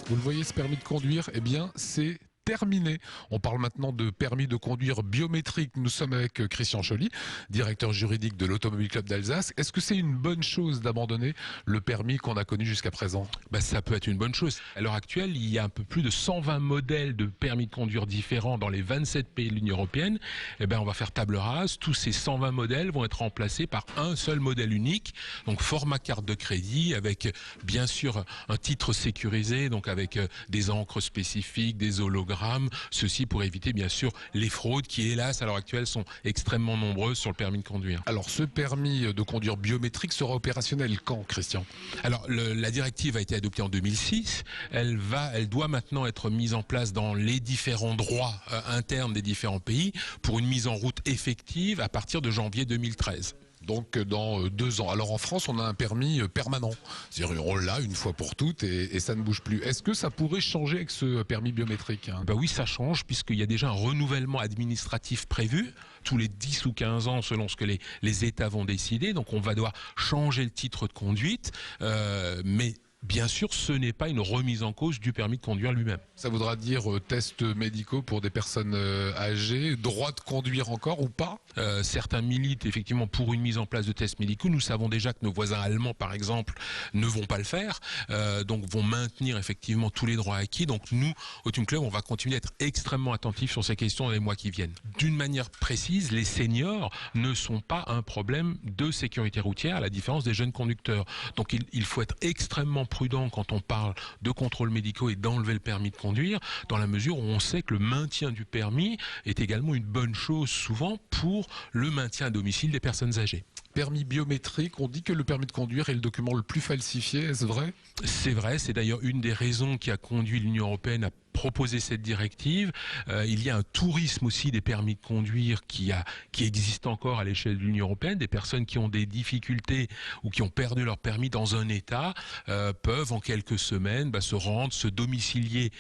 Vous le voyez, ce permis de conduire, eh bien, c'est terminé. On parle maintenant de permis de conduire biométrique. Nous sommes avec Christian Choly, directeur juridique de l'Automobile Club d'Alsace. Est-ce que c'est une bonne chose d'abandonner le permis qu'on a connu jusqu'à présent? Ça peut être une bonne chose. À l'heure actuelle, il y a un peu plus de 120 modèles de permis de conduire différents dans les 27 pays de l'Union européenne. On va faire table rase. Tous ces 120 modèles vont être remplacés par un seul modèle unique. Donc format carte de crédit avec bien sûr un titre sécurisé, donc avec des encres spécifiques, des hologrammes. Ceci pour éviter bien sûr les fraudes qui, hélas, à l'heure actuelle sont extrêmement nombreuses sur le permis de conduire. Alors ce permis de conduire biométrique sera opérationnel quand, Christian? Alors la directive a été adoptée en 2006. Elle doit maintenant être mise en place dans les différents droits internes des différents pays pour une mise en route effective à partir de janvier 2013. Donc dans 2 ans. Alors en France, on a un permis permanent. C'est-à-dire on l'a une fois pour toutes et ça ne bouge plus. Est-ce que ça pourrait changer avec ce permis biométrique, hein? Oui, ça change puisqu'il y a déjà un renouvellement administratif prévu tous les 10 ou 15 ans selon ce que les États vont décider. Donc on va devoir changer le titre de conduite, mais bien sûr, ce n'est pas une remise en cause du permis de conduire lui-même. Ça voudra dire tests médicaux pour des personnes âgées, droit de conduire encore ou pas? Certains militent effectivement pour une mise en place de tests médicaux. Nous savons déjà que nos voisins allemands, par exemple, ne vont pas le faire, donc vont maintenir effectivement tous les droits acquis. Donc nous, au Team Club, on va continuer d'être extrêmement attentifs sur ces questions dans les mois qui viennent. D'une manière précise, les seniors ne sont pas un problème de sécurité routière, à la différence des jeunes conducteurs. Donc il faut être extrêmement prudent quand on parle de contrôles médicaux et d'enlever le permis de conduire, dans la mesure où on sait que le maintien du permis est également une bonne chose souvent pour le maintien à domicile des personnes âgées. Permis biométrique, on dit que le permis de conduire est le document le plus falsifié, est-ce vrai? C'est vrai, c'est d'ailleurs une des raisons qui a conduit l'Union européenne à proposer cette directive. Il y a un tourisme aussi des permis de conduire qui existe encore à l'échelle de l'Union européenne. Des personnes qui ont des difficultés ou qui ont perdu leur permis dans un État peuvent en quelques semaines se rendre, se domicilier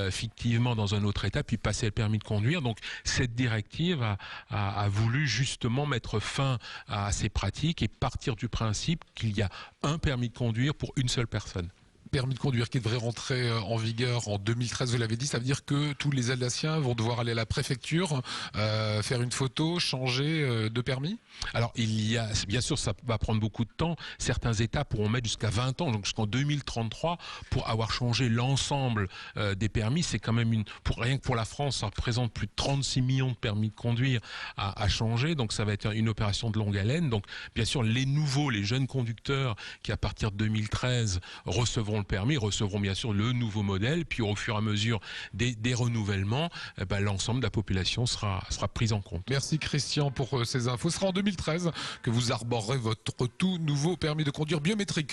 fictivement dans un autre État puis passer le permis de conduire. Donc cette directive a voulu justement mettre fin à ces pratiques et partir du principe qu'il y a un permis de conduire pour une seule personne. Permis de conduire qui devrait rentrer en vigueur en 2013, vous l'avez dit, ça veut dire que tous les Alsaciens vont devoir aller à la préfecture, faire une photo, changer de permis? Alors bien sûr, ça va prendre beaucoup de temps. Certains États pourront mettre jusqu'à 20 ans, donc jusqu'en 2033, pour avoir changé l'ensemble des permis. C'est quand même rien que pour la France, ça représente plus de 36 millions de permis de conduire à changer. Donc ça va être une opération de longue haleine. Donc bien sûr, les jeunes conducteurs qui à partir de 2013 recevront le permis, recevront bien sûr le nouveau modèle, puis au fur et à mesure des renouvellements, l'ensemble de la population sera prise en compte. Merci Christian pour ces infos. Ce sera en 2013 que vous arborerez votre tout nouveau permis de conduire biométrique.